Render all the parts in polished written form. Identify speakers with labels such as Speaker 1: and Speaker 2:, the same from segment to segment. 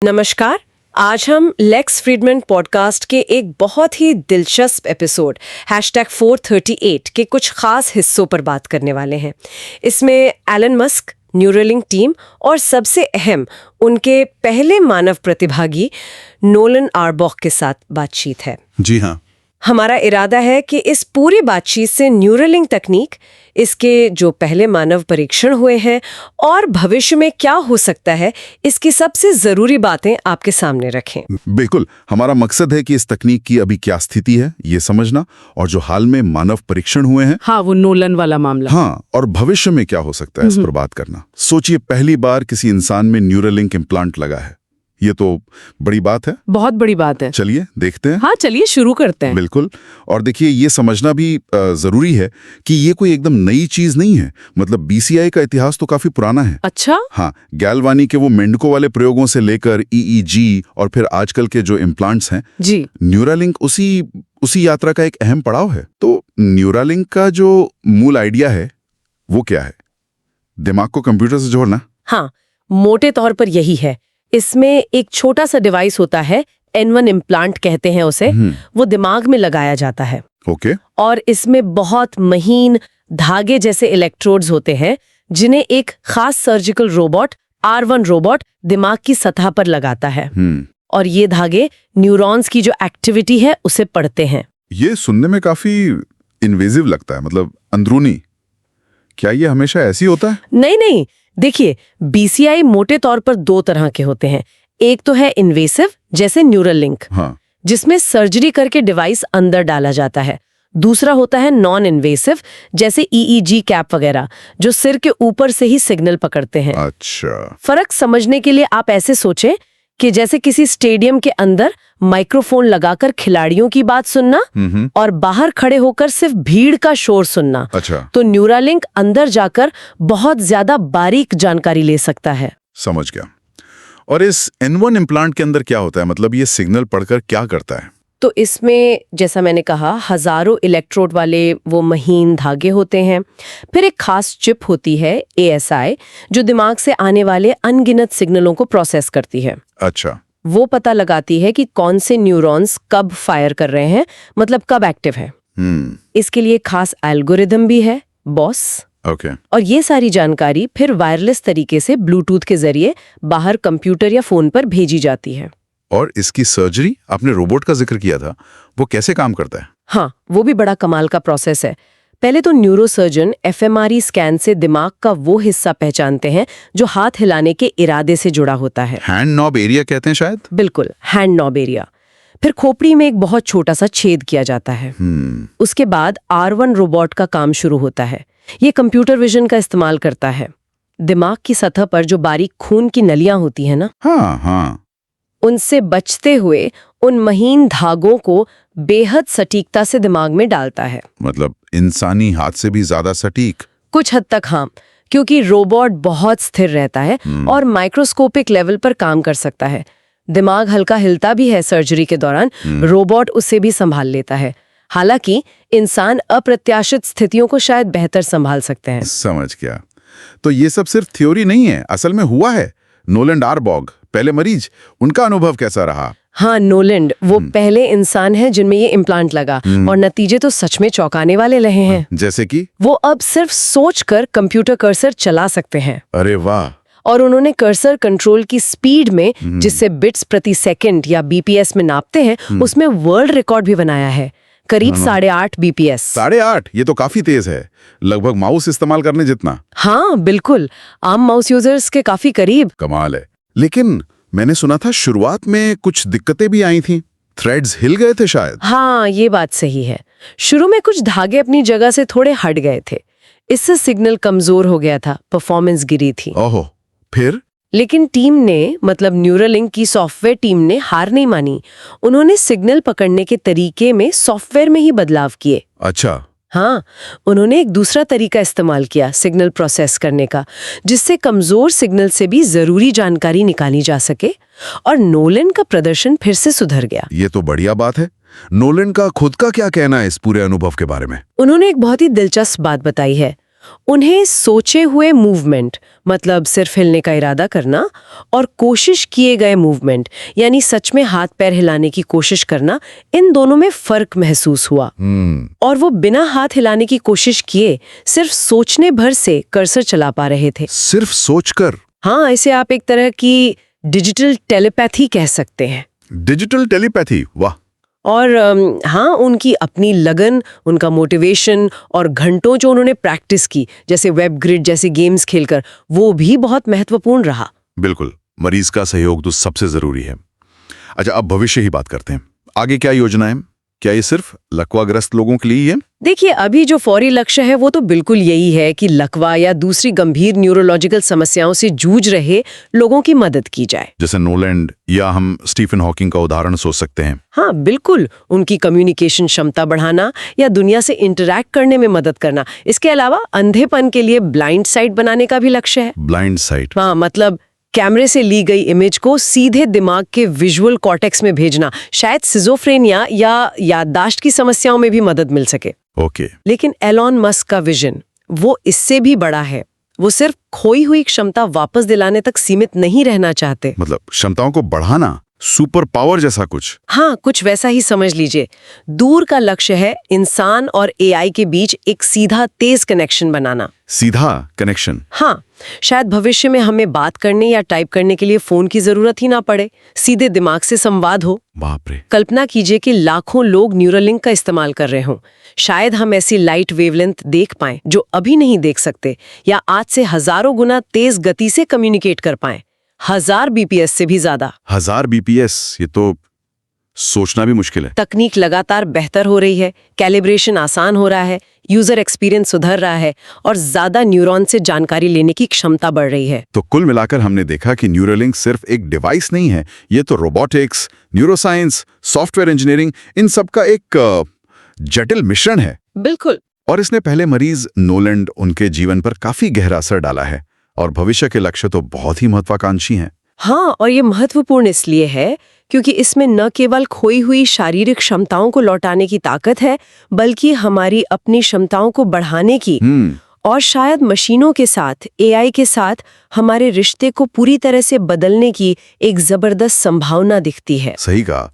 Speaker 1: नमस्कार। आज हम लेक्स फ्रीडमैन पॉडकास्ट के एक बहुत ही दिलचस्प एपिसोड #438 के कुछ खास हिस्सों पर बात करने वाले हैं। इसमें एलन मस्क, न्यूरालिंक टीम और सबसे अहम उनके पहले मानव प्रतिभागी नोलन आर्बॉग के साथ बातचीत है।
Speaker 2: जी हाँ।
Speaker 1: हमारा इरादा है कि इस पूरी बातचीत से न्यूरालिंक तकनीक, इसके जो पहले मानव परीक्षण हुए हैं और भविष्य में क्या हो सकता है, इसकी सबसे जरूरी बातें आपके सामने रखें।
Speaker 2: बिल्कुल, हमारा मकसद है कि इस तकनीक की अभी क्या स्थिति है ये समझना, और जो हाल में मानव परीक्षण हुए हैं,
Speaker 3: हाँ, वो नोलन वाला मामला,
Speaker 2: हाँ, और भविष्य में क्या हो सकता है इस पर बात करना। सोचिए, पहली बार किसी इंसान में न्यूरालिंक इम्प्लांट लगा है। ये तो बड़ी बात है, बहुत
Speaker 3: बड़ी बात है।
Speaker 2: चलिए देखते हैं।
Speaker 3: हाँ, चलिए शुरू करते हैं।
Speaker 2: बिल्कुल। और देखिए, ये समझना भी जरूरी है कि ये कोई एकदम नई चीज नहीं है। मतलब बीसीआई का इतिहास तो काफी पुराना है।
Speaker 3: अच्छा?
Speaker 2: हाँ, गैल्वानी के वो मेंढकों वाले प्रयोगों से लेकर ईईजी और फिर आजकल के जो इम्प्लांट्स हैं
Speaker 3: जी,
Speaker 2: न्यूरालिंक उसी यात्रा का एक अहम पड़ाव है। तो न्यूरालिंक का जो मूल आइडिया है वो क्या है? दिमाग को कंप्यूटर से जोड़ना।
Speaker 1: हाँ, मोटे तौर पर यही है। इसमें एक छोटा सा डिवाइस होता है, N1 इम्प्लांट कहते हैं उसे। वो दिमाग में लगाया जाता है।
Speaker 2: ओके।
Speaker 1: और इसमें बहुत महीन धागे जैसे इलेक्ट्रोड्स होते हैं, जिन्हें एक खास सर्जिकल रोबोट, R1 रोबोट, दिमाग की सतह पर लगाता है। और ये धागे न्यूरॉन्स की जो एक्टिविटी है उसे पढ़ते हैं।
Speaker 2: ये सुनने में काफी इन्वेजिव लगता है, मतलब अंदरूनी। क्या ये हमेशा ऐसी होता है?
Speaker 1: नहीं, देखिए, बीसीआई मोटे तौर पर दो तरह के होते हैं। एक तो है इन्वेसिव, जैसे न्यूरालिंक,
Speaker 2: हाँ,
Speaker 1: जिसमें सर्जरी करके डिवाइस अंदर डाला जाता है। दूसरा होता है नॉन इन्वेसिव, जैसे ईईजी कैप वगैरह, जो सिर के ऊपर से ही सिग्नल पकड़ते हैं।
Speaker 2: अच्छा।
Speaker 1: फर्क समझने के लिए आप ऐसे सोचें कि जैसे किसी स्टेडियम के अंदर माइक्रोफोन लगाकर खिलाड़ियों की बात सुनना और बाहर खड़े होकर सिर्फ भीड़ का शोर सुनना।
Speaker 2: अच्छा।
Speaker 1: तो न्यूरालिंक अंदर जाकर बहुत ज्यादा बारीक जानकारी ले सकता है।
Speaker 2: समझ गया। और इस N1 इम्प्लांट के अंदर क्या होता है? मतलब ये सिग्नल पढ़कर क्या करता है?
Speaker 1: तो इसमें, जैसा मैंने कहा, हजारों इलेक्ट्रोड वाले वो महीन धागे होते हैं। फिर एक खास चिप होती है, ASI, जो दिमाग से आने वाले अनगिनत सिग्नलों को प्रोसेस करती है।
Speaker 2: अच्छा।
Speaker 1: वो पता लगाती है कि कौन से न्यूरॉन्स कब फायर कर रहे हैं, मतलब कब एक्टिव है। इसके लिए खास एल्गोरिदम भी है, बॉस।
Speaker 2: ओके।
Speaker 1: और ये सारी जानकारी फिर वायरलेस तरीके से ब्लूटूथ के जरिए बाहर कंप्यूटर या फोन पर भेजी जाती है।
Speaker 2: और इसकी सर्जरी, आपने रोबोट का जिक्र किया था, वो कैसे काम करता है?
Speaker 1: हाँ, वो भी बड़ा कमाल का प्रोसेस है। पहले तो न्यूरोसर्जन fMRI स्कैन से दिमाग का वो हिस्सा पहचानते हैं जो हाथ हिलाने के इरादे से जुड़ा होता है।
Speaker 2: हैंड नॉब एरिया कहते हैं शायद?
Speaker 1: बिल्कुल, हैंड नॉब एरिया। फिर खोपड़ी में एक बहुत छोटा सा छेद किया जाता है। उसके बाद R1 रोबोट का काम शुरू होता है। ये कंप्यूटर विजन का इस्तेमाल करता है। दिमाग की सतह पर जो बारीक खून की नलियां होती है ना,
Speaker 2: हाँ,
Speaker 1: उनसे बचते हुए उन महीन धागों को बेहद सटीकता से दिमाग में डालता है।
Speaker 2: मतलब इंसानी हाथ से भी ज्यादा सटीक?
Speaker 1: कुछ हद तक हाँ, क्योंकि रोबोट बहुत स्थिर रहता है और माइक्रोस्कोपिक लेवल पर काम कर सकता है। दिमाग हल्का हिलता भी है सर्जरी के दौरान, रोबोट उसे भी संभाल लेता है। हालांकि इंसान अप्रत्याशित स्थितियों को शायद बेहतर संभाल सकते हैं।
Speaker 2: समझ गया। तो ये सब सिर्फ थ्योरी नहीं है, असल में हुआ है। नोलन आर्बॉग, पहले मरीज, उनका अनुभव कैसा रहा?
Speaker 1: हाँ, नोलैंड वो पहले इंसान हैं जिनमें ये इम्प्लांट लगा, और नतीजे तो सच में चौंकाने वाले रहे हैं।
Speaker 2: जैसे कि?
Speaker 1: वो अब सिर्फ सोचकर कंप्यूटर कर्सर चला सकते हैं।
Speaker 2: अरे वाह।
Speaker 1: और उन्होंने कर्सर कंट्रोल की स्पीड में, जिससे बिट्स प्रति सेकंड या बीपीएस में नापते हैं, उसमें वर्ल्ड रिकॉर्ड भी बनाया है, करीब 8.5 BPS।
Speaker 2: 8.5? ये तो काफी तेज है, लगभग माउस इस्तेमाल करने जितना।
Speaker 1: हाँ बिल्कुल, आम माउस यूजर्स के काफी करीब।
Speaker 2: कमाल है। लेकिन मैंने सुना था शुरुआत में कुछ दिक्कतें भी आई थीं, थ्रेड्स हिल गए थे शायद।
Speaker 1: हाँ, ये बात सही है। शुरू में कुछ धागे अपनी जगह से थोड़े हट गए थे, इससे सिग्नल कमजोर हो गया था, परफॉर्मेंस गिरी थी।
Speaker 2: ओहो, फिर?
Speaker 1: लेकिन टीम ने, मतलब न्यूरालिंक की सॉफ्टवेयर टीम ने हार नहीं मानी। उन्होंने सिग्नल पकड़ने के तरीके में सॉफ्टवेयर में ही बदलाव किए।
Speaker 2: अच्छा।
Speaker 1: हाँ, उन्होंने एक दूसरा तरीका इस्तेमाल किया सिग्नल प्रोसेस करने का, जिससे कमजोर सिग्नल से भी जरूरी जानकारी निकाली जा सके, और नोलन का प्रदर्शन फिर से सुधर गया।
Speaker 2: ये तो बढ़िया बात है। नोलन का खुद का क्या कहना है इस पूरे अनुभव के बारे में?
Speaker 1: उन्होंने एक बहुत ही दिलचस्प बात बताई है। उन्हें सोचे हुए मूवमेंट, मतलब सिर्फ हिलने का इरादा करना, और कोशिश किए गए मूवमेंट यानी सच में हाथ पैर हिलाने की कोशिश करना, इन दोनों में फर्क महसूस हुआ। और वो बिना हाथ हिलाने की कोशिश किए सिर्फ सोचने भर से कर्सर चला पा रहे थे।
Speaker 2: सिर्फ सोचकर?
Speaker 1: हाँ, इसे आप एक तरह की डिजिटल टेलीपैथी कह सकते हैं।
Speaker 2: डिजिटल टेलीपैथी, वाह।
Speaker 1: और हाँ, उनकी अपनी लगन, उनका मोटिवेशन और घंटों जो उन्होंने प्रैक्टिस की, जैसे वेब ग्रिड जैसे गेम्स खेलकर, वो भी बहुत महत्वपूर्ण रहा।
Speaker 2: बिल्कुल, मरीज का सहयोग तो सबसे जरूरी है। अच्छा, अब भविष्य ही बात करते हैं। आगे क्या योजना है? क्या ये सिर्फ लकवाग्रस्त लोगों के लिए ही है?
Speaker 1: देखिए, अभी जो फौरी लक्ष्य है वो तो बिल्कुल यही है कि लकवा या दूसरी गंभीर न्यूरोलॉजिकल समस्याओं से जूझ रहे लोगों की मदद की जाए।
Speaker 2: जैसे नोलैंड या हम स्टीफन हॉकिंग का उदाहरण सोच सकते हैं।
Speaker 1: हाँ बिल्कुल, उनकी कम्युनिकेशन क्षमता बढ़ाना या दुनिया से इंटरैक्ट करने में मदद करना। इसके अलावा अंधेपन के लिए ब्लाइंड साइट बनाने का भी लक्ष्य है।
Speaker 2: Blind site?
Speaker 1: हाँ, मतलब कैमरे से ली गई इमेज को सीधे दिमाग के विजुअल कॉर्टेक्स में भेजना, शायद सिजोफ्रेनिया या याददाश्त की समस्याओं में भी मदद मिल सके।
Speaker 2: ओके।
Speaker 1: लेकिन एलॉन मस्क का विजन वो इससे भी बड़ा है। वो सिर्फ खोई हुई क्षमता वापस दिलाने तक सीमित नहीं रहना चाहते।
Speaker 2: मतलब क्षमताओं को बढ़ाना, सुपर पावर जैसा कुछ?
Speaker 1: हाँ, कुछ वैसा ही समझ लीजिए। दूर का लक्ष्य है इंसान और एआई के बीच एक सीधा तेज कनेक्शन बनाना।
Speaker 2: सीधा कनेक्शन?
Speaker 1: हाँ, शायद भविष्य में हमें बात करने या टाइप करने के लिए फोन की जरूरत ही ना पड़े, सीधे दिमाग से संवाद हो।
Speaker 2: बाप रे।
Speaker 1: कल्पना कीजिए कि लाखों लोग न्यूरोलिंक का इस्तेमाल कर रहे हों। शायद हम ऐसी लाइट वेवलेंथ देख पाएं जो अभी नहीं देख सकते, या आज से हजारों गुना तेज गति से कम्युनिकेट कर पाएं, 1000 बीपीएस से भी ज्यादा।
Speaker 2: 1000 बीपीएस? ये तो सोचना भी मुश्किल है।
Speaker 1: तकनीक लगातार बेहतर हो रही है, कैलिब्रेशन आसान हो रहा है, यूजर एक्सपीरियंस सुधर रहा है और ज्यादा न्यूरॉन से जानकारी लेने की क्षमता बढ़ रही है।
Speaker 2: तो कुल मिलाकर हमने देखा कि न्यूरोलिंक सिर्फ एक डिवाइस नहीं है, ये तो रोबोटिक्स, न्यूरोसाइंस, सॉफ्टवेयर इंजीनियरिंग, इन सब का एक जटिल मिश्रण है।
Speaker 1: बिल्कुल।
Speaker 2: और इसने पहले मरीज नोलैंड उनके जीवन पर काफी गहरा असर डाला है, और भविष्य के लक्ष्य तो बहुत ही महत्वाकांक्षी हैं।
Speaker 1: हाँ, और ये महत्वपूर्ण इसलिए है क्योंकि इसमें न केवल खोई हुई शारीरिक क्षमताओं को लौटाने की ताकत है, बल्कि हमारी अपनी क्षमताओं को बढ़ाने की, और शायद मशीनों के साथ, एआई के साथ हमारे रिश्ते को पूरी तरह से बदलने की एक जबरदस्त संभावना दिखती है।
Speaker 2: सही कहा।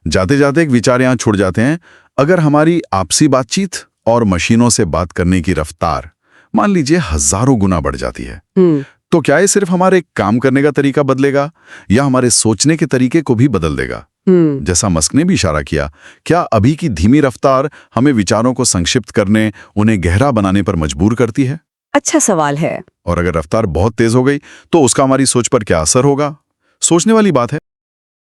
Speaker 2: जाते जाते एक विचार यहाँ छुड़ जाते हैं। अगर हमारी आपसी बातचीत और मशीनों से बात करने की रफ्तार मान लीजिए हजारों गुना बढ़ जाती है, तो क्या ये सिर्फ हमारे काम करने का तरीका बदलेगा या हमारे सोचने के तरीके को भी बदल देगा? जैसा मस्क ने भी इशारा किया, क्या अभी की धीमी रफ्तार हमें विचारों को संक्षिप्त करने, उन्हें गहरा बनाने पर मजबूर करती है?
Speaker 1: अच्छा सवाल है।
Speaker 2: और अगर रफ्तार बहुत तेज हो गई तो उसका हमारी सोच पर क्या असर होगा? सोचने वाली बात है।